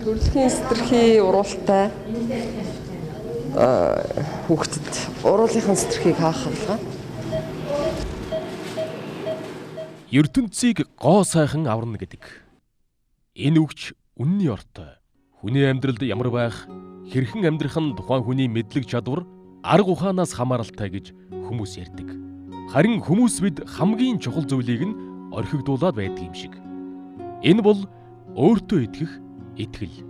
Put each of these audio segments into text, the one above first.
Төрөлхийн сэтэрхий уралтай хүүхдэд уруулынхын сэтэрхийг хаах хаалга. ертөнцийг гоо сайхан аварна гэдэг. Энэ үгч үнний ортой. Хүний амьдралд ямар байх, хэрхэн амьдрах нь тухайн хүний мэдлэг чадвар, арга ухаанаас хамааралтай гэж хүмүүс ярьдаг. Харин хүмүүс бид хамгийн чухал зүйлийг нь орхигдуулаад байдаг юм шиг. Энэ бол өөртөө итгэх итгэл.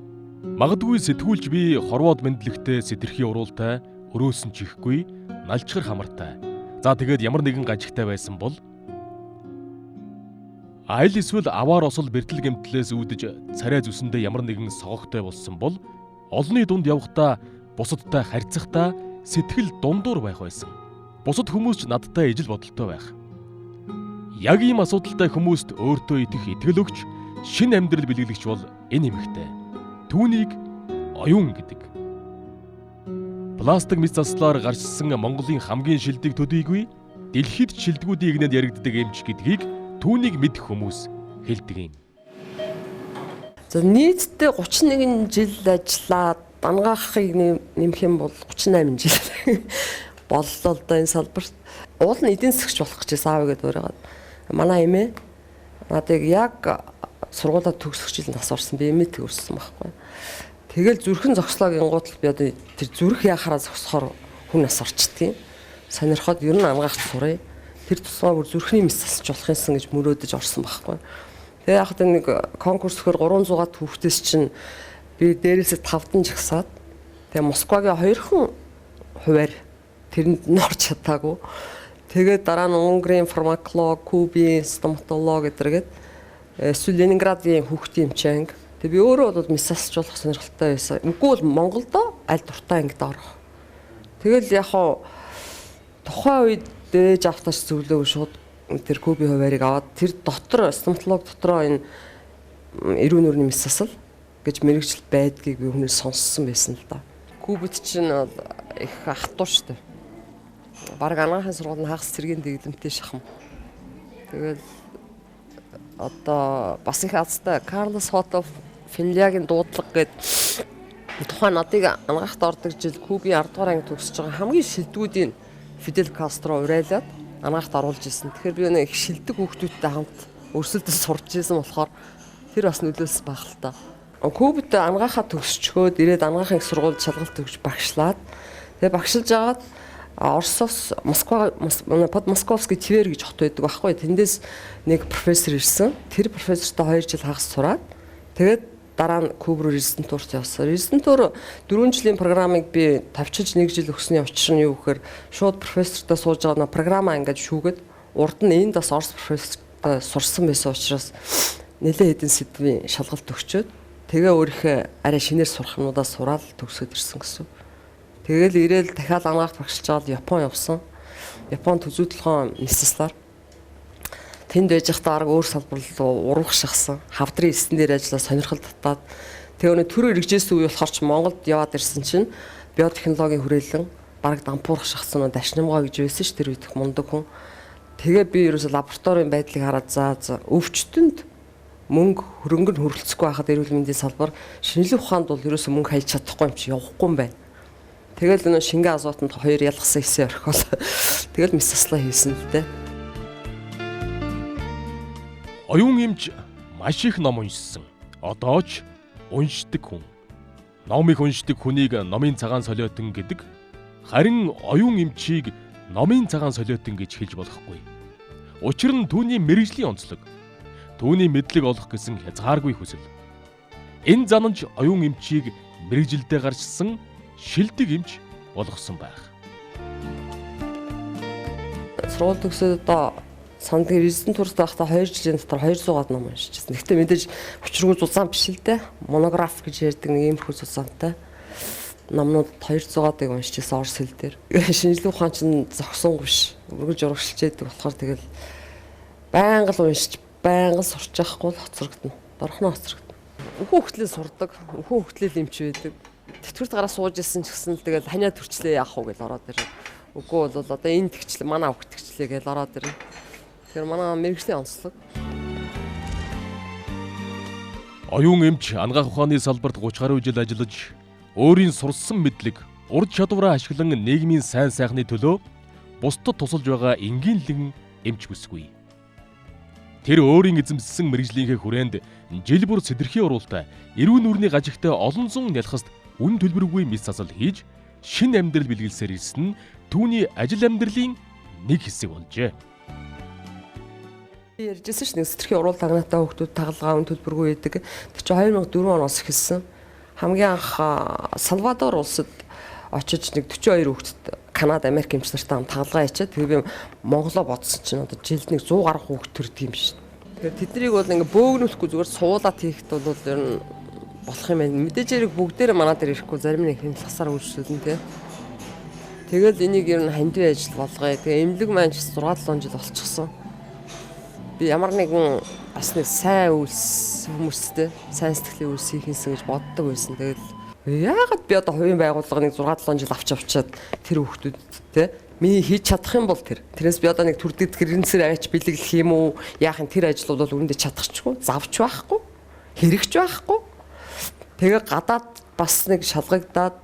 Магадгүй сэтгүүлч би хорвоод мэдлэгтэй сэтэрхий уралтай, өрөөсөн чихгүй, налчхар хамартай. За тэгээд ямар нэгэн гажигтай байсан бол айл эсвэл аваар осол бэртэл гэмтлээс үүдэж царай зүсэндээ ямар нэгэн согогтой болсон бол олонний дунд явхдаа бусадтай харьцахдаа сэтгэл дундуур байх байсан. Бусад хүмүүс ч надтай ижил бодолтой байх. Яг ийм асуудалтай хүмүүст өөртөө итгэх итгэл өгч шинэ амьдрал бэлгэлэгч бол энэ эмэгтэй. Түүнийг оюун гэдэг. Пластик мэс заслаар гарчсан Монголын хамгийн шилдэг төдийгүй дэлхийд шилдэгүүдийн игнэд яригддаг эмч гэдгийг түүнийг мэдэх хүмүүс хэлдэг юм. За нийтдээ 31 жил ажиллаад ангаахыг нэмэх юм бол 38 жил боллоо л да энэ салбарт. Уул нь эдийн засгч болох гэж аав гэдэг өөрийгөө. Манай эмээ надад яг сургуулаа төгсөх жил нас орсон би эмээ төгссөн байхгүй. Тэгэл зүрхэн зогслоогийн гутал би одоо тэр зүрх яхаараа зогсохоор хүн нас орчдөг юм. Сонирхоод ер нь ангаахч сурыг. Тэр тусгай бүр зүрхний мэс засч болох юмсан гэж мөрөөдөж орсон байхгүй. Тэгээ яг хөө нэг конкурс өгөхөр 300-аад хүүхдээс чинь би дээрээсээ 5 жагсаад тэгээ Москвагийн 2 хуваар тэрэнд нь орч чадаагүй. Тэгээд дараа нь Унгарын фармаколог, Кубын стоматолог гэдэргээд эсвэл Ленинградын хүүхдийн эмч анги. Тэгээ би өөрөө бол мэс засч болох сонирхолтой байсан. Үгүй бол Монголдо аль дуртай ангид орох. Тэгэл яг хөө тухайн үед дээж автаж зөвлөөг шууд тэр Кубын хуваарийг аваад тэр дотор стоматолог дотроо энэ эрүүн нүрийн мэс засал гэж мэрэгжил байдгийг би хүнээс сонссон байсан л да. Кубд чинь их ахтуу штэ. Бараг анагаахын сургуулийн хагас цэргийн дэглэмтэй шахам. Тэгэл одоо бас их азтай Карлос Хотов Финляндийн дуудлага гээд тухайн надыг анагаахт ордог жил Кубын 10 дугаар анги төгсөж байгаа хамгийн шилдэгүүдийн Фидель Кастро урайлаад анагаахт оруулж ирсэн. Тэгэхээр би нэг их шилдэг хүүхдүүдтэй хамт өрсөлдөж сурч ирсэн болохоор тэр бас нөлөөлсөн байх л та. Кубд анагаахаа төгсчгөөд ирээд анагаахын сургуульд шалгалт өгч багшлаад тэгээ багшилж агаад Оросоос Московский Твер гэж хот байдаг байхгүй. Тэндээс нэг профессор ирсэн. Тэр профессортой 2 жил хагас сураад тэгээд дараа нь Куб руу резидентурт явсан. Резидентур 4 жилийн программыг би тавьчилж 1 жил өгсөний учир нь юу гэхээр шууд профессортой сууж байгаа програмаа ингээд шүүгээд урд нь энд бас Орос профессортой сурсан байсан учраас нэлээд хэдэн сэдвийн шалгалт өгчөөд тэгээ өөрийнхөө арай шинээр сурах юмудаа сураад төгсөөд ирсэн гэсэн. Тэгэл ирээл дахиад анагаахт багшилж аваад Япон явсан. Японд төзүү толгойн нисслаар тэнд байж байхдаа арга өөр салбар руу урах шахсан. Хавдрын эстэн дээр ажиллаа сонирхол татаад тэгээ өнөө төр хэрэгжээс үе болохоор ч Монголд яваад ирсэн чинь биотехнологийн хүрээлэн бараг дампуурах шахсан нь дашнимгоо гэж байсан ш тэр үед мундаг хүн. Тэгээ би ерөөсө лабораторийн байдлыг хараад за өвчтөнд мөнгө хөрөнгө нь хөрөлцөхгүй байхад эрүүл мэндийн салбар шинжилгээ ухаанд бол ерөөсө мөнгө хайж чадахгүй юм чи явахгүй юм байна. Тэгэл өнөө шингэн азотонд 2 ялгсан хэсээ орхиол. Тэгэл мэс заслаа хийсэн л дээ. Оюун эмч маш их ном уншсан. Одоо ч уншдаг хүн. Номыг уншдаг хүнийг номын цагаан солиотон гэдэг. Харин оюун эмчийг номын цагаан солиотон гэж хэлж болохгүй. Учир нь түүний мэрэгжлийн онцлог. Түүний мэдлэг олох гэсэн хязгааргүй хүсэл. Энэ занж оюун эмчийг мэрэгжилдээ гарчсан шилдэг эмч болгосон байх. Сургууль төгсөөд одоо санд резидентурт байхдаа 2 жилийн дотор 200-аад ном уншижсэн. Гэхдээ мэдээж учиргүй зузаан биш л дээ. Монограф гэж ярьдаг нэг иймэрхүү зузаантай номнууд 200-аад уншижсэн орос хэл дээр. Шинжилгээ ухаан чинь зогсонгүй биш. Өргөж урагшилж яадаг болохоор тэгэл байнга л уншиж, байнга сурч явахгүй л хоцрогдно. Дорхноо хоцрогдно. Өхөө хөлтлөө сурдаг, өхөө хөлтлөө эмч байдаг. Тэтгэврт гараа сууж ирсэн ч гэсэн тэгэл ханиа төрчлээ яах вэ гэж ороод ирээ. Үгүй бол одоо энэ тэгчлээ манай өвг тэгчлээ гэж ороод ирээ. Тэгэхээр манай мэрэгжлийн онцлог. Оюун эмч ангаах ухааны салбарт 30 гаруй жил ажиллаж, өөрийн сурсан мэдлэг, ур чадвараа ашиглан нийгмийн сайн сайхны төлөө бусдад тусалж байгаа энгийнлэн эмч бүсгүй. Тэр өөрийн эзэмссэн мэрэгжлийнхээ хүрээнд жил бүр сэдэрхий оруулалтаа эрүүн нүрийн гажигтай олон зуун нялхаст үн төлбөргүй мэс засал хийж шинэ амьдрал бэлгэлсээр ирсэн нь түүний ажил амьдралын нэг хэсэг болжээ. Ярьжсэн ш нэг сэдэрхий уруул тагнаатай хүүхдүүд тагалгаа үн төлбөргүй байдаг. Тэр чинь 2004 оноос эхэлсэн. Хамгийн анх Салвадор улсад очиж нэг 42 хүүхдэд Канада, Америк эмч нартай хамт тагалгаа хийчихэд тэгээ би Монголоо бодсон чинь одоо жилд нэг 100 гаруй хүүхд төрдөг юм шин. Тэгэхээр тэднийг бол ингээ бөөгнөхгүй зүгээр суулаад хийхэд бол ер нь болох юм байна. Мэдээж хэрэг бүгдээрээ манай дээр ирэхгүй зарим нэг хэмжлэхсаар үйлчлүүлэн тий. Тэгэл энийг ер нь хандив ажил болгоё. Тэгээ эмнэлэг маань 6-7 жил болчихсон. Би ямар нэгэн бас нэг сайн үйлс хүмүүстэй сайн сэтгэлийн үйлс хийхэнсэн гэж боддог байсан. Тэгэл яагаад би одоо хувийн байгууллага нэг 6-7 жил авчаад тэр хүүхдүүдэд те миний хийж чадах юм бол тэрнээс би одоо нэг төрдөд гэрэнсээр аваач бэлэглэх юм уу яах юм тэр ажлууд бол үүндээ чадахчгүй завч байхгүй хэрэгч байхгүй тэгээ гадаад бас нэг шалгагдаад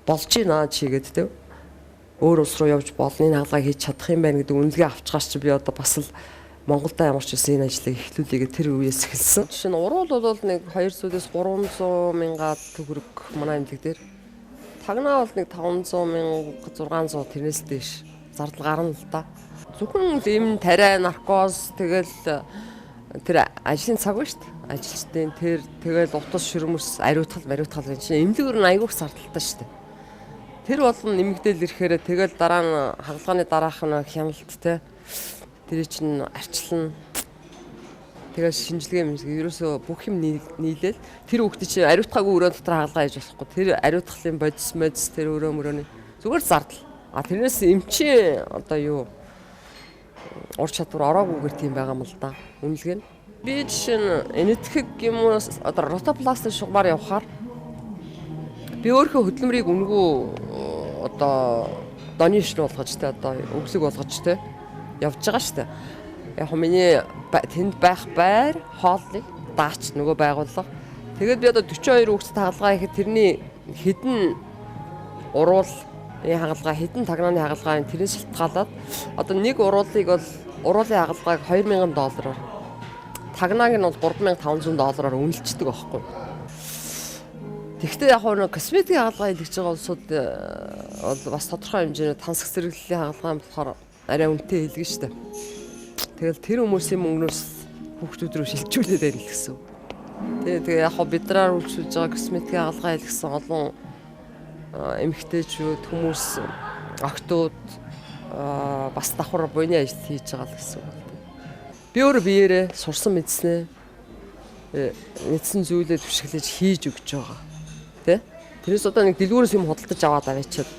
болж гинэ чигээд те өөр улс руу явж болно энэ хаалгаа хийж чадах юм байна гэдэг үнэлгээ авчгаач чи би одоо бас л Монголда ямар ч байсан энэ ажлыг эхлүүлээгээ тэр үеэс эхэлсэн. Жишээ нь уруул бол нэг 200-аас 300 мянга төгрөг манай эмнэлэг дээр. Тагнаа бол нэг 500 мянга 600 тэрнээс дээш зардал гарна л да. Зөвхөн эм тариа наркоз тэгэл тэр ажлын цаг ба шүү дээ. Ажилчдын тэр тэгэл утас шүрмэс ариутгал энэ чинь эмнэлэг нь айгүйх зардалтай шүү дээ. Тэр бол нэмэгдээл ирэхээр тэгэл дараа нь хагалгааны дараах нь хяналт те тэр чинь арчлан тэгээд шинжилгээ мэлгээ ерөөсөө бүх юм нийлээл тэр хүүхдээ чинь ариутгаагүй өрөө дотор хаалгаа хийж болохгүй тэр ариутгалын бодис тэр өрөө мөрөөний зүгээр зардал тэрнээс эмчийн одоо юу ур чадвар ороогүйгээр тийм байгаа юм л да үнэлгээ нь би жишээ нь энэтхэг юм уу одоо ротопластын шугамар явахаар би өөрийнхөө хөдөлмөрийг үнгүү одоо донишн болгож те одоо өглөг болгож те явж байгаа шүү дээ. Яг миний тэнд байх байр хооллыг даач нөгөө байгууллага. Тэгээд би одоо 42 хүүхдэд хагалгаа хийхэд тэрний хэдэн уруулын хагалгаа хэдэн тагнааны хагалгаа тэрнээс шалтгаалаад одоо нэг уруулыг бол уруулын хагалгааг $2000 тагнааг нь бол $3500 үнэлцдэг байхгүй. Тэгвэл яг нэг косметик хагалгаа хийж байгаа улсууд бол бас тодорхой хэмжээний тансаг зэрэглэлийн хагалгаа болохоор арай үнэтэй хэлгэн штэ. Тэгэл тэр хүмүүсийн мөнгнөөс хүүхдүүд рүү шилжүүлээд байл гэсэн. Тэгээ яг бид нараар үйлчилж байгаа косметик хагалгаа хийлгсэн олон эмэгтэйчүүд хүмүүс октод бас давхар буйны ажил хийж байгаа л гэсэн. Би өөрөө биеэрээ сурсан мэдснээ мэдсэн зүйлээ түшиглэж хийж өгч байгаа. Тэ? Тэрээс одоо нэг дэлгүүрээс юм худалдаж аваад аваачаад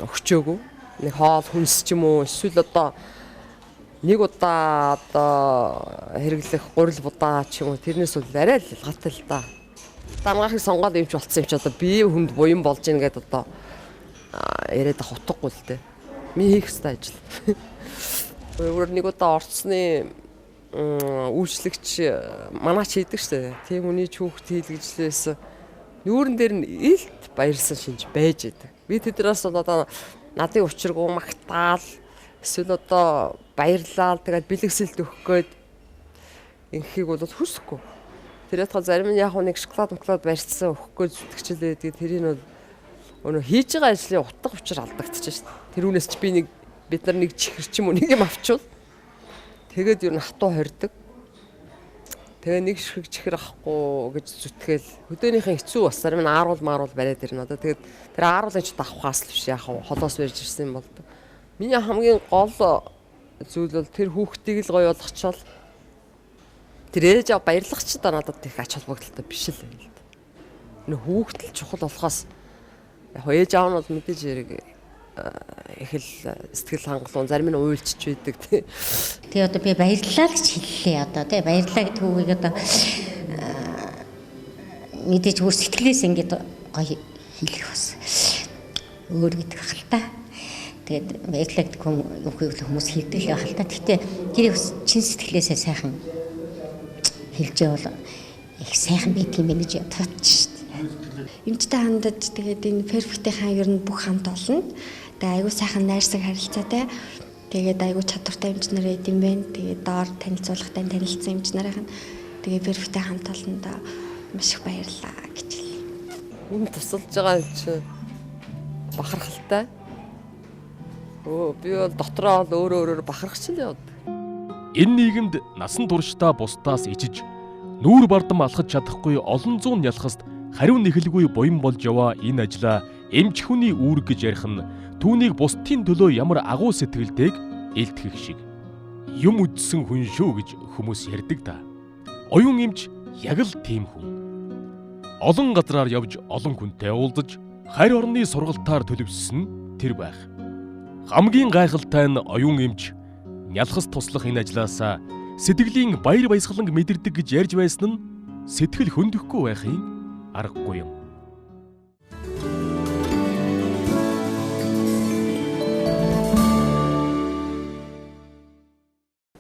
өгчөөгүй. Нэг хоол хүнс ч юм уу эсвэл одоо нэг удаа одоо хэрэглэх гурил будаа ч юм уу тэрнээс бол арай л ялгаатай л да. Дангаахыг сонгоод юмч болцсон юм чи одоо бие хүнд буян болж ийн гэдэг одоо яриад хутгагүй л дээ. Ми хийх ёстой ажил. Өөр нэг удаа орцсны үйлчлэгч манаач хийдэг штэ. Тийм хүний ч хүүхд хийлгэжлээс нүүрэн дээр нь илт баярлсан шинж байж идэг. Би тэднээс одоо надын учиргүй магтаал эсвэл одоо баярлал тэгээд бэлгэсэлт өгөх гээд инхийг бол хүсэхгүй. Тэр ятга зарим нь яг нэг шоколад барьцсан өгөх гээд зүтгэжлээ тэгээд тэрийг бол өнөө хийж байгаа ажлын утга учир алдагдчихж шээ. Тэрүүнээс ч би бид нар нэг чихэр ч юм уу нэг юм авчвал тэгээд ер нь хатуу хордог. Тэгээ нэг шиг чихэр авахгүй гэж зүтгэл хөдөөнийхэн хэцүү бас зарим нь ааруул бариад ирнэ. Одоо тэгээд тэр ааруулын ч давхаас л биш яах вэ? Холоос барьж ирсэн юм бол. Миний хамгийн гол зүйл бол тэр хүүхдийг л гоё болгочвол тэр ээж аваа баярлах ч та надад их ач холбогдолтой биш л байл. Нэ хүүхдэл чухал болохоос яг ээж аав нь бол мэдээж хэрэг их л сэтгэл хангалуун зарим нь уйлчиж байдаг тий. Тэгээ одоо би баярлалаа гэж хэллээ одоо тий баярлалаа гэдэг үгийг одоо мэдээж өөр сэтгэлээс ингээд гоё хэлэх бас өөр гэдэг хальтаа. Тэгээд баярлалаа гэдэг үгийг хүмүүс хэлдэг л хальтаа. Гэхдээ тэрийг бас чин сэтгэлээсээ сайхан хэлжээ бол их сайхан байдаг юм гэж бодож шүү дээ. Эмчтэй хандаж тэгээд энэ перфектийн ер нь бүх хамт олно. Тэгээд айгуу сайхан найрсаг харилцаатай. Тэгээд айгуу чадвартай эмч нар байд юм байна. Тэгээд доор танилцуулгатай танилцсан эмч нарын тэгээд перфектийн хамт олондоо маш их баярлалаа гэж хэлье. Энэ тусалж байгаа юм чи бахархалтай. Би бол дотроо бол өөрөө бахархч л явд. Энэ нийгэмд насан туршдаа бусдаас ичиж нүүр бардам алхаж чадахгүй олон зуун ялхаст хариу нэхэлгүй буян болж яваа энэ ажлаа эмч хүний үүрэг гэж ярих нь түүнийг бусдын төлөө ямар агуу сэтгэлтэйг илтгэх шиг. Юм үдсэн хүн шүү гэж хүмүүс ярьдаг да. Оюун эмч яг л тийм хүн. Олон газраар явж олон хүнтэй уулзаж харь орны сургалтаар төлөвлөсөн тэр байх. Хамгийн гайхалтай нь оюун эмч нялхас туслах энэ ажлаасаа сэтгэлийн баяр баясгалан мэдэрдэг гэж ярьж байсан нь сэтгэл хөндөхгүй байхын аргагүй юм.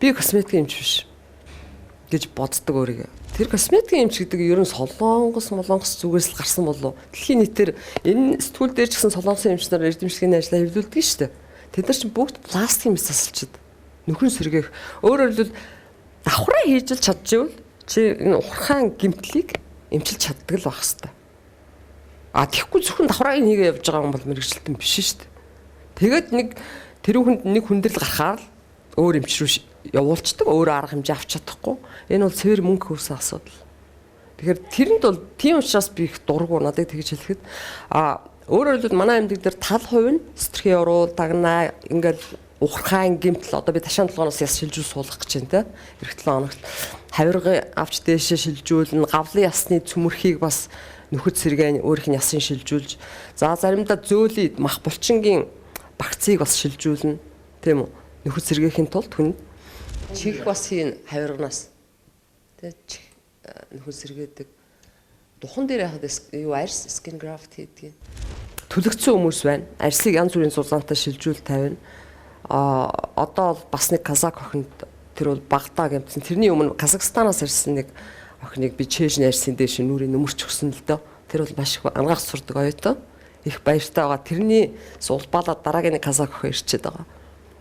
Би косметик эмч биш гэж боддог өөрийгөө. Тэр косметик эмч гэдэг нь ер нь солонгос зүгээс л гарсан болов. Дэлхийн нийтээр энэ сэтгүүл дээр ч гэсэн солонгосын эмч нар эрдэмшлэгийн ажлаа хэвлүүлдэг шүү дээ. Тэд нар чинь бүгд пластикийн мэс засалчид. Нөхрийн сэргээх. Өөрөөр хэлбэл давхраа хийж л чадчихвал чи энэ ухаан гимтлийг эмчилж чаддаг л байх хэвээр. Тэгэхгүй зөвхөн давхрааг хийгээ явж байгаа юм бол мэрэгчлэлтэн биш шүү дээ. Тэгээд тэр хүнд нэг хүндрэл гарахаар л өөр эмч рүү явуулцдаг, өөр арга хэмжээ авч чадахгүй. Энэ бол цэвэр мөнгө хөрсөн асуудал. Тэгэхээр тэрэнд бол тийм учраас би их дургу надад тэгж хэлэхэд өөрөөр хэлбэл манай амьдаг дээр тал хувь нь сэтэрхий уруул, дагнаа ингээл ухархаан гимтэл одоо би ташаан толгоноос яс шилжүүл суулгах гэж байна те. Эх 7 хоногт хавиргын авч дээшээ шилжүүлнэ, гавлын ясны цөмөрхийг бас нөхөд сэргээн өөрийнх нь ясын шилжүүлж, за заримдаа зөөлий мах булчингийн багцыг бас шилжүүлнэ, тийм үү? Нөхөд сэргээхийн тулд хүн чих бас хийн хавирганаас те чих нөхөд сэргээдэг. Духан дээр яхад юу арьс skin graft хийдэг. Төлөгцсөн хүмүүс байна. Арьсыг янз бүрийн сулаантай шилжүүл тавина. Одоо бол бас нэг казак охинд тэр бол Багдаа гэмтсэн. Тэрний өмнө Казахстанаас ирсэн нэг охиныг би чэйшн арьсын дээш нүрийн нөмөрч өгсөн л дөө. Тэр бол маш их ангаах сурдаг оюутан. Их баяртай байгаа. Тэрний суулбалаад дараагийн нэг казак охин ирчээд байгаа.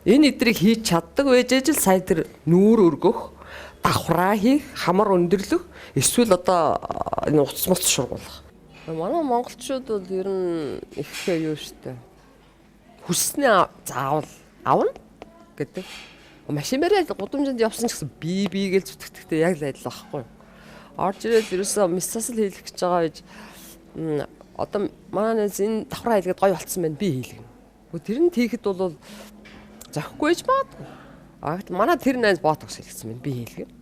Энэ эдрийг хийж чаддаг байж ажил сая тэр нүүр өргөх, давхраа хийх, хамар өндөрлөх, эсвэл одоо энэ утас мулц шургуулах. Манай монголчууд бол ер нь их юу штэ. Хүснээ заавал авна гэдэг. Машин бариад гудамжинд явсан ч гэсэн би гээл зүтгэхдээ яг л адил байхгүй. Орж ирээд ерөөсөө мисасл хийлгэх гэж байгаа байж одоо манай нэс энэ давхраа хийлгээд гоё болцсон байна би хийлгэнэ. Тэр нь тийхэд бол зохихгүй ч баадгүй. Манай тэр найз ботокс хийлгэсэн байна би хийлгэнэ.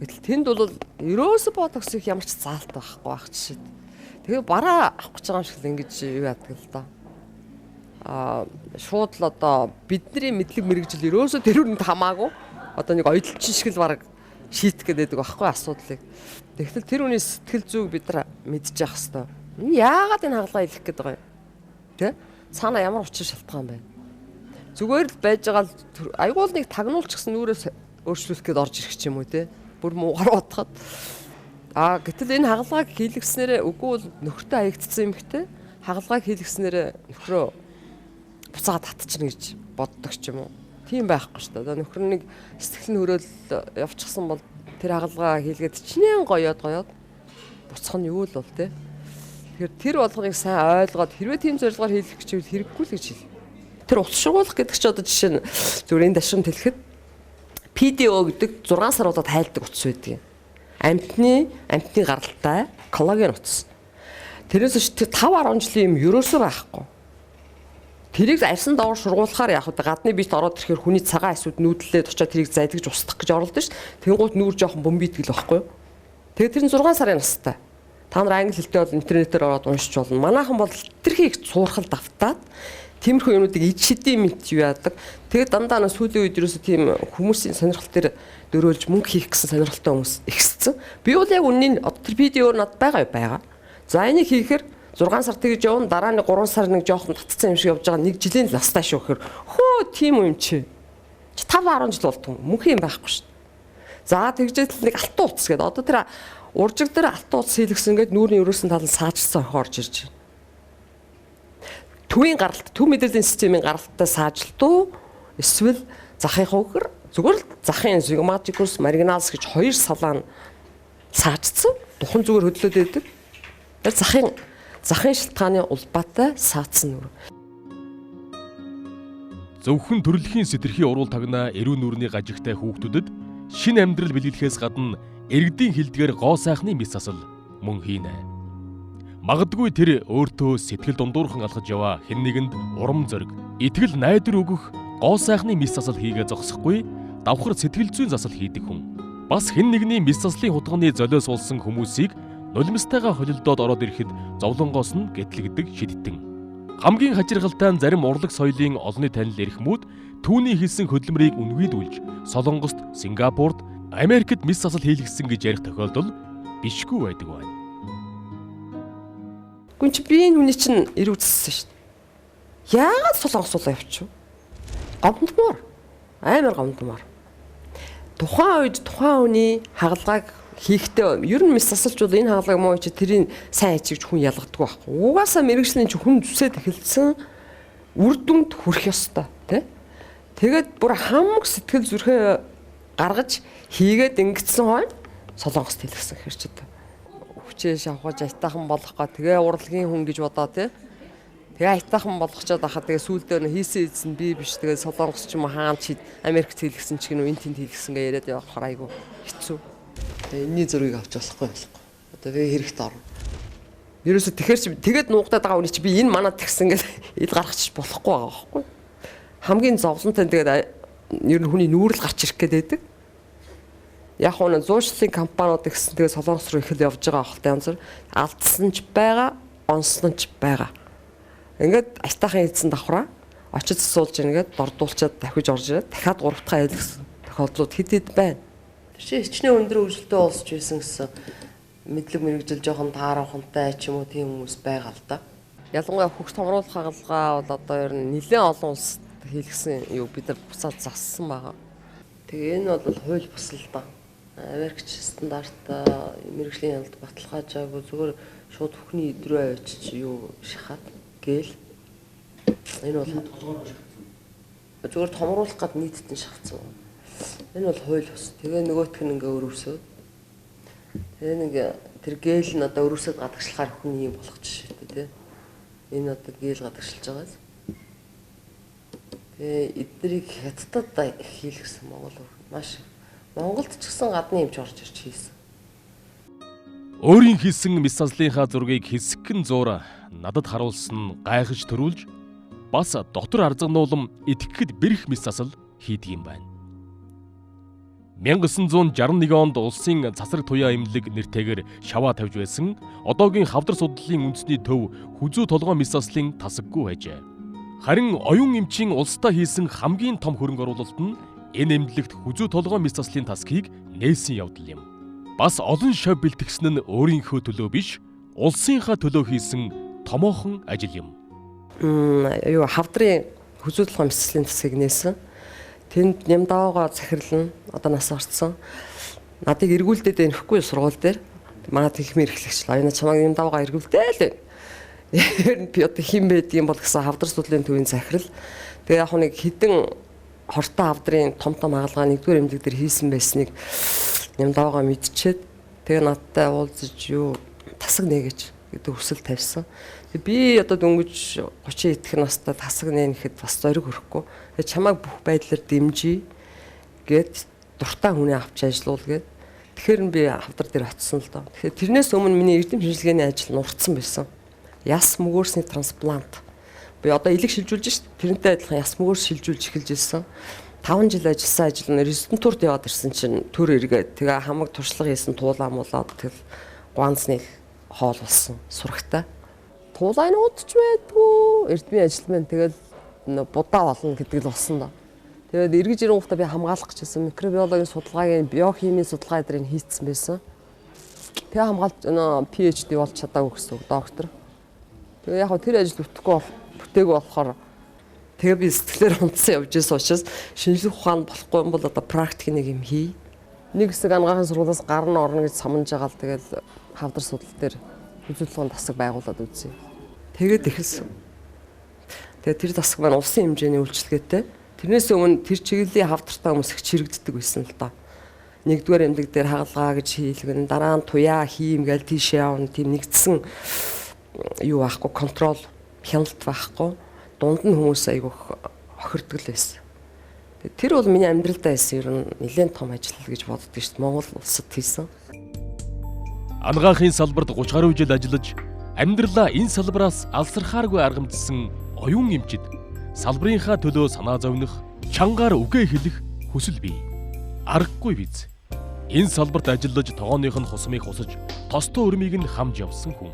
Гэтэл тэнд бол ерөөсөө ботокс хийх ямар ч заалт байхгүй байх жишээ. Тэгээ бараа авах гэж байгаа юм шиг л ингэж юу яадаг л доо. Шууд л одоо бидний мэдлэг мэрэгжил ерөөсөө тэрүүнд хамаагүй одоо нэг ойдлчин шиг л баг шийдэх гэдэг байхгүй асуудлыг. Тэгтэл тэр хүний сэтгэл зүйг бид нар мэдчих хэвээр. Энэ яагаад энэ хагалгаа илэх гээд байгаа юм? Тэ? Цаана ямар учир шалтгаан байна? Зүгээр л байж байгаа л айгуул нэг тагнуулчихсан нүрээс өөрчлөх гээд орж ирэх юм уу те? Бүр муугар бодоход. Гэтэл энэ хагалгааг хийлгэснээрээ үгүй бол нөхөртөө хаягдсан юм хтэй. Хагалгааг хийлгэснээрээ нөхрөө буцаад татчихна гэж боддог ч юм уу. Тийм байхгүй шүү дээ. Нөхөр нэг сэтгэл нь хөрөөл явчихсан бол тэр хагалгаа хийлгээд чинээ гоёод буцах нь юу л бол те. Тэгэхээр тэр болгоныг сайн ойлгоод хэрвээ тийм зорилгоор хийлгэх гэж хэрэггүй л гэж хэл. Тэр утас шургуулах гэдэг чи одоо жишээ нь зүгээр энэ дашин тэлэхэд PDO гэдэг 6 саруудад хайлтдаг утас байдаг. Амьтны гаралтай коллаген утас. Тэрээс ч 5-10 жилийн юм ерөөсөө байхгүй. Тэрийг арьсан доор шургуулахаар яг гадны биет ороод ирэхээр хүний цагаан эсүүд нүүдлээд очиад тэрийг зайдагж устгах гэж оролдсон ш. Тэнгуут нүүр жоохон бомбидгэл байхгүй юу? Тэгээд тэр нь 6 сарын настай. Та нар англи хэлтэй бол интернетээр ороод уншиж болно. Манайхан бол тэрхийг цуурхал давтаад тиймэрхүү юмнуудыг ид шидийн мэд юу яадаг. Тэгээд дандаа сүүлийн үед ерөөсөө тийм хүмүүсийн сонирхол төр дөрөөлж мөнгө хийх гэсэн сонирхолтой хүмүүс ихссэн. Би бол яг үнийн тэр видео над байгаа. За энийг хийхээр 6 сар тэгж явна, дараа нь 3 сар нэг жоохон татцсан юм шиг явж байгаа. 1 жилийн настай шүү гэхээр хөө тийм юм чи 5-10 жил болдгоо мөнх юм байхгүй шүү. За тэгжээд нэг алтан утас гэдэг. Одоо тэр уржиг дээр алтан утас хийлгсэн ингээд нүүрний өрөөсөн тал нь саажсан орж ирж байна. Төвийн гаралт, төв мэдрэлийн системийн гаралттай саажилт уу эсвэл захын хөвгөр зүгээр л захын зигматикус маргиналс гэж хоёр салаа нь саажсан. Духан зүгээр хөдлөөд байдаг. Тэр захын шилтгааны улбаатай саацсан нүр. Зөвхөн төрөлхийн сэтэрхий уруул тагнаа эрүүн нүрийн гажигтай хүүхдүүдэд шинэ амьдрал бэлгэлэхээс гадна иргэдийн хилдгээр гоо сайхны мис засал мөн хийнэ. Магадгүй тэр өөртөө сэтгэл дундуурхан алхаж яваа хэн нэгэнд урам зориг, итгэл найдвар өгөх гоо сайхны мис засал хийгээ зогсохгүй давхар сэтгэл зүйн засал хийдэг хүн. Бас хэн нэгний мис заслын хутганы золиос улсан хүмүүсийг нулимстайгаа холилдоод ороод ирэхэд зовлонгоос нь гэтлэгдэг шидтэн. Хамгийн хажиргалтай нь зарим урлаг соёлын олонний танил эрхмүүд түүний хийсэн хөдөлмөрийг үнвийдүүлж Солонгост, Сингапурт, Америкт мис засал хийлгэсэн гэж ярих тохиолдол бишгүй байдаг байна. Гүн чи би энэ хүний чинь ирүүцсэн шүү дээ. Яагаад Солонгос руу явчих вэ? Гомдмоор. Амар гомдмоор. Тухайн үед тухайн хүний хагалгааг хийхдээ ер нь мис засалч бол энэ хагалгааг муу чи тэрийг сайн хийчих хүн ялгадаг байхгүй. Угаасаа мэрэгжлийн чи хүн зүсээд эхэлсэн үр дүнд хүрэх ёстой тий. Тэгээд бүр хамаг сэтгэл зүрхээ гаргаж хийгээд ингэсэн хойно Солонгост хэлсэн хэрчээд хүчээ шавхаж айтаахан болох га тэгээ урлагийн хүн гэж бодоо тий. Тэгээ айтаахан болгочоод ахаа тэгээ сүүлдээ хийсэн эзэн би биш тэгээ Солонгос ч юм уу хаан чи Америкт хэлгсэн ч гэнэ энэ тэнд хэлгсэн гэ яриад явах айгу хэцүү. Энэний зургийг авч болохгүй. Одоо би хэрэгт орно. Ерөөсө тэгэхэр чи тэгээд нуугдаад байгаа хүний чи би энэ манад тэгсэн гэж ил гаргачих болохгүй байгаа байхгүй. Хамгийн зовлонтой тэгээд ер нь хүний нүүрэл гарч ирэх гээд байдаг. Яг нь зуучлалын компаниуд гэсэн тэгээд Солонгос руу ихэл явж байгаа ахалтай янз бүр алдсан ч байгаа, онсон ч байгаа. Ингээд айтаахан эзэн давхраа очиж суулж ингээд дордуулчаад дахиж орж ирээд дахиад 3 дахь айлгсан тохиолдлууд хэд хэд байна. Тэр чинь хичнээн өндөр хөгжилтэй улсч байсан гэсэн мэдлэг мэрэгжил жоохон таарахантай ч юм уу тийм хүмүүс байгаа л да. Ялангуяа хөгж томруулах хагалгаа бол одоо ер нь нэлээд олон улсад хийлгсэн юу бид нар буцаад зассан байгаа. Тэгээ энэ бол хууль бусал да. Америкч стандарт мэрэгжлийн ялд баталгаажаагүй зүгээр шууд бүхний идрөө очиж юу шахаад гээл энэ бол зүгээр томруулах гад нийтэд нь шахацсан. Энэ бол хууль бус. Тэгээ нөгөөх нь ингээ өрөвсөд. Тэгээ нэг тэр гээл нь одоо өрөвсөд гадагшлахаар хүн юм болох жишээ тий. Энэ одоо гээл гадагшилж байгаас. Тэгээ эднийг хятадд хийлгэсэн Монгол маш Монголд ч гэсэн гадны юмч орж ирж хийсэн. Өөрийн хийсэн мис заслынхаа зургийг хэсэгэн зуур надад харуулсан гайхаж төрүүлж бас дотор арзагнуулам итгэхэд бэрх мис засал хийдэг юм байна. 1961 онд улсын цасраг туяа эмнэлэг нэртэйгээр шаваа тавьж байсан одоогийн хавдар судлалын үндэсний төв хүзүү толгой мис заслын тасаггүй байжээ. Харин оюун эмчийн улсдаа хийсэн хамгийн том хөрөнгө оруулалт нь энэ эмнэлэгт хүзүү толгой мис заслын тасгийг нээсэн явдал юм. Бас олон шав бэлтгэсэн нь өөрийнхөө төлөө биш, улсынхаа төлөө хийсэн томоохон ажил юм. Юу хавдрын хүзүү толгой мис заслын тасгийг нээсэн. Тэнд нямдаагаа захирлна одоо нас орцсон. Надыг эргүүлдээд нэхгүй сургууль дээр. Манай техник эрхлэгч аяна чамайг нямдаагаа эргүүлдээл. Би одоо хин байдгийн бол гэсэн хавдар судлалын төвийн захирал. Тэгээ яг нэг хідэн хортой хавдрын том хагалгаа нэгдүгээр эмнэлэг дээр хийсэн байсныг нямдаагаа мэдчихэд тэгээ надтай уулзаж юу тасаг нээгэж гэдэг хүсэл тавьсан. Би одоо дөнгөж 30 идэх настай тасаг нээнэхэд бас зориг өрөхгүй. Тэгээ чамайг бүх байдлаар дэмжиж гээд дуртай хүнээ авч ажиллуул гээд тэгэхээр би хавдар дээр очисон л доо. Тэгэхээр тэрнээс өмнө миний эрдэм шинжилгээний ажил нурцсан байсан. Яс мөгөөрсний трансплант. Би одоо илэг шилжүүлж шít. Тэрнтэй адилхан яс мөгөөрс шилжүүлж эхэлж ирсэн. 5 жил ажилласан ажил нь резидентурт яваад ирсэн чинь төр эргээд тэгээ хамаг туршлага хийсэн туулаа муулаад тэгэл ганц нэг хоол болсон сурагтай. Туулайнууд ч байдгүй. Эрдмийн ажилтнаа тэгэл будаа болно гэдэг л болсон да. Тэгээд эргэж ирэнгүүтээ би хамгаалах гэж байсан. Микробиологийн судалгааг, биохимийн судалгаа эдрийг хийцсэн байсан. Тэгээ хамгаалж PhD болж чадаагүй гэсэн үг доктор. Тэгээ яг тэр ажил бүтээгүй болохоор тэгээ би сэтгэлээр унтсан явж байсан учраас шинжлэх ухаан болохгүй юм бол одоо практик нэг юм хий. Нэг хэсэг анагаахын сургуулиас гарна орно гэж самнаж байгаа л тэгэл хавдар судал дээр үзүүлэлтийн тасаг байгуулад үзье. Тэгээд эхэлсэн. Тэгээд тэр тасаг маань улсын хэмжээний үйлчлэгээтэй. Тэрнээс өмнө тэр чиглэлийн хавдартай хүмүүс их чирэгддэг байсан л да. Нэгдүгээр эмнэлэг дээр хагалгаа гэж хийлгэн, дараа нь туяа хийм гээл тийшээ явна. Тийм нэгдсэн юу байхгүй, контрол, хяналт байхгүй. Дунд нь хүмүүс айгүйх охирдог л байсан. Тэр бол миний амьдралдаа байсан ер нь нэлээд том ажил гэж боддог шүү дээ. Монгол улсад хийсэн. Анагаахын салбарт 30 гаруй жил ажиллаж, амьдралаа энэ салбараас алсархааргүй аргамжсан оюун эмчид салбарынхаа төлөө санаа зовних, чангаар үгээ хэлэх хүсэл бий. Аргагүй биз. Энэ салбарт ажиллаж тогооных нь хусмыг хусаж, тостой өрмийг нь хамж явсан хүн.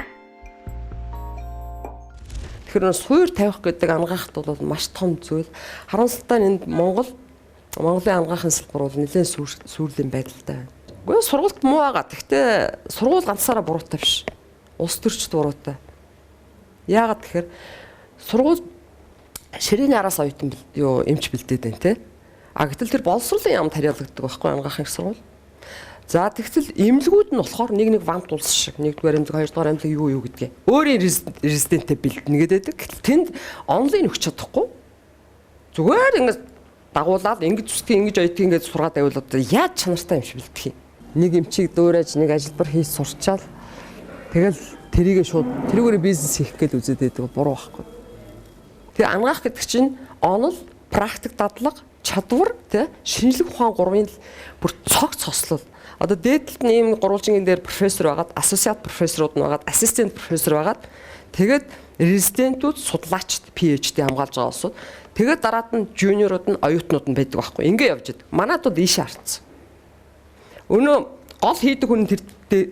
Тэгэхээр суур тавих гэдэг анагаахт бол маш том зүйл. Харамсалтай энд Монголын анагаахын салбар бол нэлээд сүрлийн байдалтай байна. Гэхдээ сургуульд муу байгаа. Гэхдээ сургууль ганцаараа буруутай биш. Улс төрчд буруутай. Яагаад тэгэхээр сургууль ширээний араас оюутан эмч бэлдээд байна те. А гэтэл тэр боловсролын яамд хариалагддаг байхгүй анагаахын сургууль. За тэгтэл эмнэлгүүд нь болохоор нэг вант улс шиг 1-р эмнэлэг 2-р эмнэлэг юу гэдгээ. Өөрийн резиденттэй бэлдэнэ гэдэг. Тэнд онлайн өгч чадахгүй. Зүгээр ингэж дагуулаад ингэж үсгий ингэж ойтгийг ингэж сургаад байвал одоо яаж чанартай юм шиг бэлдэх юм. Нэг эмчийг дөөрэж нэг ажилбар хийж сурчаал. Тэгэл тэрийгээ шууд тэрүүгээр бизнес хийх гээд үзээд байдаг буруу байхгүй. Тэгээ анагаах гэдэг чинь онол, практик дадлага, чадвар, тэ шинжлэх ухаан гурвын бүр цогц хослол. Одоо дээдлэлт нь ийм гурвалжингийн дээр профессор байгаад, ассоциат профессорууд нь байгаад, ассистент профессор байгаад тэгээд резидентүүд, судлаачд, PhD хамгаалж байгаа улсууд. Тэгээд дараад нь жуниорууд нь, оюутнууд нь байдаг байхгүй. Ингээ явж идэг. Манайд бол ийшээ харцсан. Өнөө гол хийдэг хүн тэр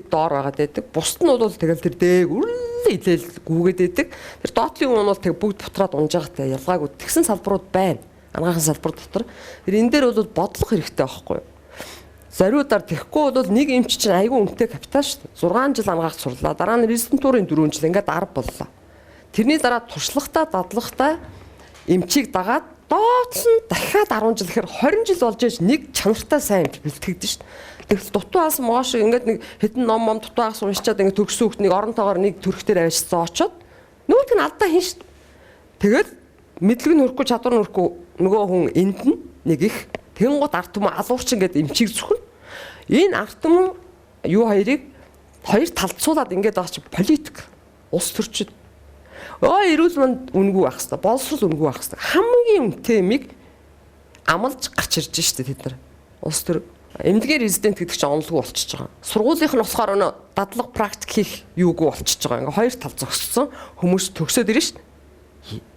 доор байгаад байдаг. Бусд нь бол тэгэл тэр дээг үрлээ илээл гүгээд байдаг. Тэр доотлын хүн бол тэг бүгд бутраад унж байгаатай ялгаагүй. Тэгсэн салбарууд байна. Анагаахын салбар дотор. Тэр энэ дээр бол бодлого хэрэгтэй байхгүй юу? Зориудаар тэхгүй бол нэг эмч чинь айгүй үнэтэй капитал шүү дээ. 6 жил анагаах сурлаа. Дараа нь резидентурын 4 жил ингээд 10 боллоо. Тэрний дараа туршлагатай, дадлагатай эмчийг дагаад доотлон дахиад 10 жил гэхээр 20 жил болж ээж нэг чанартай сайн эмч бэлтгэдэж шүү дээ. Тэгэл дутуу хаасан моо шиг ингээд нэг хэдэн ном дутуу хаас уншичаад ингээд төгсөн хүүхд нэг оронтойгоор нэг төрхтөр авчирсан очоод нөгөөд нь алдаа хийн шүү дээ. Тэгэл мэдлэг нь хөрөхгүй, чадвар нь хөрөхгүй нөгөө хүн энд нь нэг их тэнгууд арт түмэн алуурчин гэдэг эмчийг зөвхөн энэ арт түмэн юу хоёрыг хоёр талцуулаад ингээд байгаа чи политик улс төрчид эрүүл мэнд үнгүй байх хэвээр боловсрол үнгүй байх хэвээр хамгийн үнэтэй юмыг амлаж гарч ирж штэ тэд нар улс төр эмнэлгийн резидент гэдэг чинь онолгүй болчихж байгаа. Сургуулийнх нь болохоор өнө дадлага практик хийх юугүй болчихж байгаа. Ингээ хоёр тал зогссон хүмүүс төгсөөд ирнэ штэ.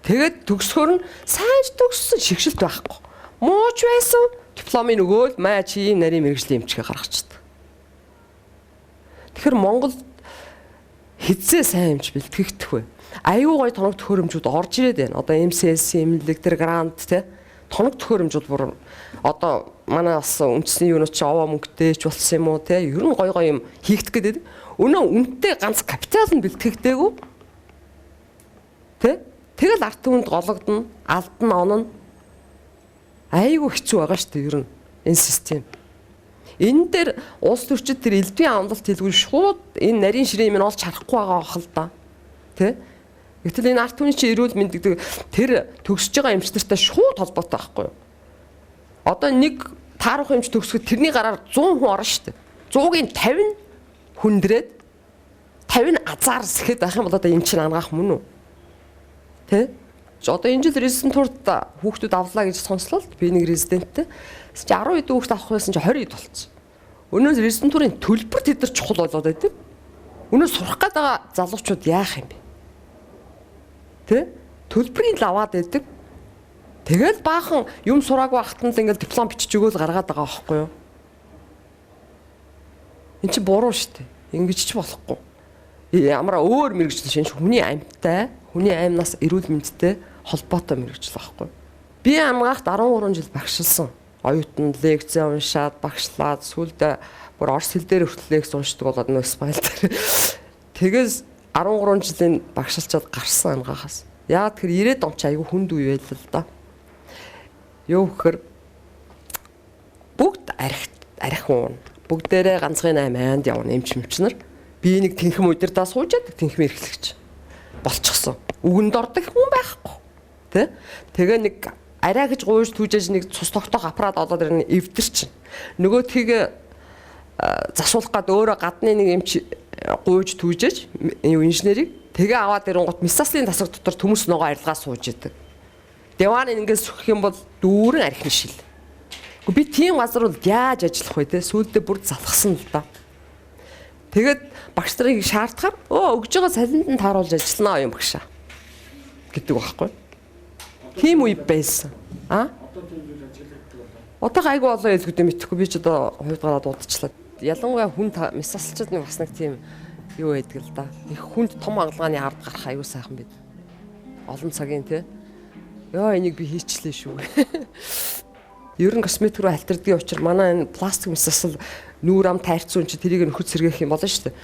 Тэгээд төгсөхөр нь сайн төгссөн шигшэлт байхгүй. Мууч байсан дипломын өгөөл маа чи нарийн мэргэжлийн эмчгээ гаргачихдаг. Тэгэхээр Монгол хэзээ сайн эмч бэлтгэгдэх вэ? Аюу гой тоног төхөөрөмжүүд орж ирээд байна. Одоо MCS, эмнэлэг тэр грант те тоног төхөөрөмжүүд бүр одоо манай бас үндэсний юунууд чи овоо мөнгөтэй ч болсон юм уу те ер нь гой гой юм хийгдэх гэдэг. Өнөө үнэтэй ганц капитал нь бэлтгэгдээгүй. Тэ? Тэгэл арт түмэнд гологдно, алдна, онно. Айгу хэцүү байгаа шүү дээ ер нь энэ систем. Энэ дээр улс төрчид тэр элдвийн амлалт хэлгүй шууд энэ нарийн ширээ минь олж харахгүй байгаа хэл та. Тэ? Гэтэл энэ арт түмний чи эрүүл мэнд гэдэг тэр төгсөж байгаа эмч нартай шууд холбоотой байхгүй юу? Одоо нэг таарах эмч төгсөхөд тэрний гараар 100 хүн орно шүү дээ. 100-гийн 50 хүндрээд 50 азар сэхэд байх юм бол одоо эмч анагаах мөн үү? Тэ? Одоо энэ жил резидентурт хүүхдүүд авлаа гэж сонслоо. Би нэг резиденттэй. 10 хэд хүүхд авах байсан чи 20 хэд болчихсон. Өнөөдөр резидентурын төлбөр тэд нар чухал болоод байдаг. Өнөө сурах гээд байгаа залуучууд яах юм бэ? Тэ? Төлбөрийг л аваад байдаг. Тэгэл баахан юм сураагүй ахтан л ингээл диплом бичиж өгөөл гаргаад байгаа байхгүй юу? Энд чи буруу шүү дээ. Ингэж ч болохгүй. Ямараа өөр мэрэгжил шинж хүний амьттай, хүний аймнаас эрүүл мэндтэй холбоотой мэрэгжил байхгүй. Би анагаахт 13 жил багшилсан. Оюутан лекц уншаад, багшлаад, сүүлдээ бүр орос хэл дээр хүртэл лекц уншдаг болоод нөө спайл дээр. Тэгээс 13 жилийн багшилчаад гарсан анагаахаас. Яагаад тэгэхээр 90-ад он ч айгүй хүнд үе байлаа л да. Юу гэхээр бүгд архиун бүгдээрээ ганцхан 8-нд явна эмч мөвчнөр. Би нэг тэнхэм удирдаа суужаад тэнхэм эрхлэгч болчихсон. Үгэнд ордог хүн байхгүй. Тэ? Тэгээ нэг арай гэж гуйж түүжээж нэг цус тогтоох аппарат олоод ирнэ эвдэрч. Нөгөө тийг засуулах гад өөрөө гадны нэг эмч гуйж түүжээж инженерийг тэгээ аваад ирэнгут мисаслын тасаг дотор төмөс ногоо арилгаа сууж идэг. Диван ингээд сөхөх юм бол дүүрэн архин шил. Би тийм газар бол яаж ажиллах вэ те? Сүүлдээ бүр залхсан л да. Тэгээд багш нарыг шаардахаар өгж байгаа цалинд нь тааруулж ажиллана юм багшаа гэдэг байхгүй. Тийм үе байсан. Одоо айгүй олон хэлгүүдээ мэдхгүй би ч одоо хувьд гараад удаачлаа. Ялангуяа хүн мисасалчид нэг бас нэг тийм юу байдаг л да. Их хүнд том ангалгааны ард гарах айгүй сайхан байд. Олон цагийн те. Яа энийг би хийчлээ шүү. Ер нь косметик руу альтердгийн учраас манай энэ пластик мисасал нүүр ам тайрцуун чи тэрийг нөхөд сэргээх юм болно шүү дээ.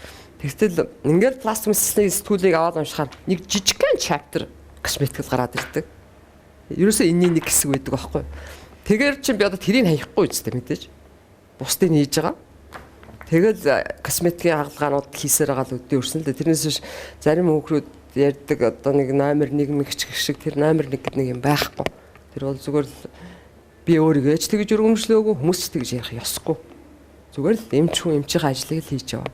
Тэгтэл ингээд пластик мисаслын сэтгүүлийг аваад уншихаар нэг жижигхэн chapter косметикл гараад ирдэг. Ерөөсөө энэний нэг хэсэг байдаг байхгүй. Тэгээр чи би одоо тэрийг хаяхгүй үстэй мэдээж. Бусдыг хийж байгаа. Тэгэл косметикийн хаалгаанууд хийсээр байгаа л үдээ өрсөн л дээ. Тэрнээс биш зарим хүүхрүүд ярьдаг одоо нэг номер 1 мэгч шиг тэр номер 1 гэдэг нэг юм байхгүй. Тэр бол зүгээр л би өөрийгөө ч тэгж өргөмжлөөгүй хүмүүс ч тэгж ярих ёсгүй. Зүгээр л эмч хүн эмчийн ажлыг л хийж яваа.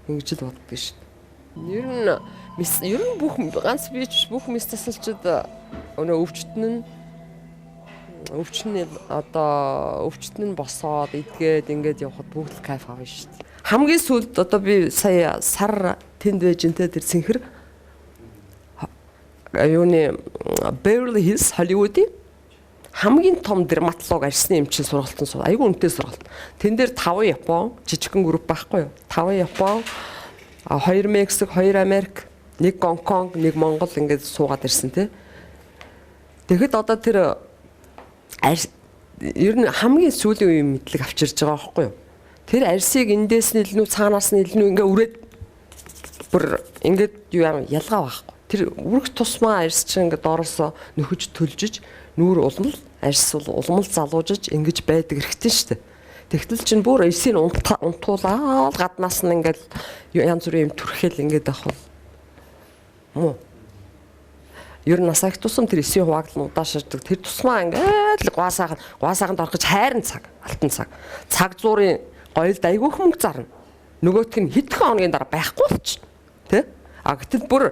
Ингэж л боддог шүү дээ. Ер нь бүх ганц би ч бүх мисасалчид өнөө өвчтөн нь босоод идгээд ингээд явхад бүгд л кайф авна шүү дээ. Хамгийн сүүлд одоо би сая сар тэнд байж энэ тэр сэнхэр юуны Beverly Hills Hollywood-ийн хамгийн том дерматолог арьсны эмчийн сургалтын сур. Айгүй үнэтэй сургалт. Тэн дээр 5 Япон жижигхэн групп байхгүй юу? 5 Япон, 2 Мексик, 2 Америк, 1 Гонконг, 1 Монгол ингээд суугаад ирсэн тий. Тэгэхэд одоо тэр ер нь хамгийн сүүлийн үеийн мэдлэг авчирж байгаа байхгүй юу? Тэр арьсыг эндээс нь илнүү цаанаас нь илнүү ингээ үрээд бүр ингээд юу ялгаа байхгүй. Тэр үрэх тусмаа арьс чинь ингээ доороосоо нөхөж төлжиж нүүр улмал арьс улмал залуужиж ингэж байдаг хэрэгтэй шүү дээ. Тэгтэл чинь бүр эсийг унтуулаад гаднаас нь ингээл янз бүрийн юм түрхэл ингээд авах муу. Ер нь насагт тусам тэр эсийн хуваагдлан удааширдаг. Тэр тусмаа ингээд л гуасааганд орох гэж хайрын цаг, алтан цаг. Цаг зуурын гоёлд айгүйх мөнгө зарна. Нөгөөтг нь хэдхэн хоногийн дараа байхгүй болчихно. Тэ? Гэтэл бүр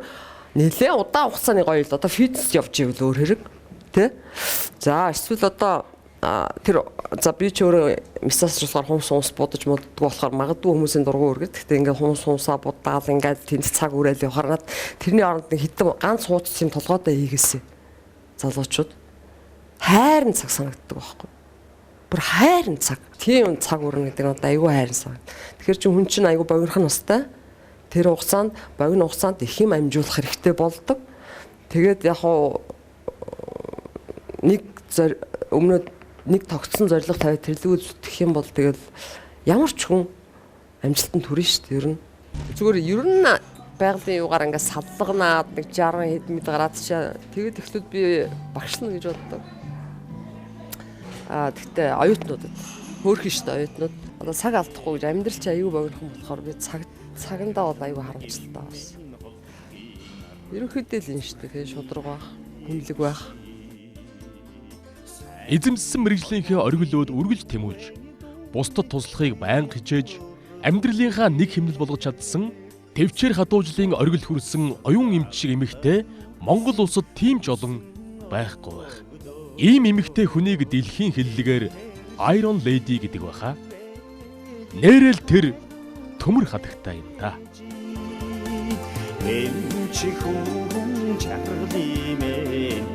нэлээд удаан хугацааны гоёлд одоо фитнес явж ивэл өөр хэрэг. Тэ? За эсвэл одоо тэр за би ч өөрөө мисасчлахаар хүмүүс будаж моддгоо болохоор магадгүй хүмүүсийн дургу үргээд гэхдээ ингээ хүмүүсаа будаал ингээ тэнд цаг үрээл явахаар над тэрний оронд нэг хитэн ганц хууц юм толгойдоо хийгээсэй. Залуучууд хайрын цаг санагддаг байхгүй. Бүр хайрын цаг. Тийм цаг үрнэ гэдэг нь одоо айгүй хайрын цаг. Тэгэхээр чи хүн чинь айгүй богинохон настай. Тэр хугацаанд богино хугацаанд их юм амжуулах хэрэгтэй болдог. Тэгээд яг хуу нэг тогтсон зорилго тавиад тэрлэгүүд зүтгэх юм бол тэгэл ямар ч хүн амжилтанд хүрнэ шүү дээ ер нь. Зүгээр ер нь байгалийн юугаар ингээд саллагнаад нэг 60 хэд мэд гараад чаа. Тэгээд ихлүүд би багшлна гэж боддог. Тэгтээ оюутнуудад хөөрхөн шүү дээ оюутнууд. Одоо цаг алдахгүй гэж амьдрал чи аюу богинохон болохоор би цагандаа бол аюу харамсалтай бас. Ерөнхийдөө л энэ шүү дээ. Тэгээд шудраг байх, хүнлэг байх. Эзэмссэн мэрэгжлийнхээ оргилөөд үргэлж тэмүүлж, бусдад туслахыг байнга хичээж, амьдралынхаа нэг хэмнэл болгож чадсан, төвчээр хадуужлын оргил хүрсэн оюун эмчиг эмэгтэй Монгол улсад тийм ч олон байхгүй байх. Ийм эмэгтэй хүнийг дэлхийн хэллэгээр Iron Lady гэдэг байхаа. Нээрэл тэр төмөр хадагтай юм да. Эмчиг хүн чангалимэн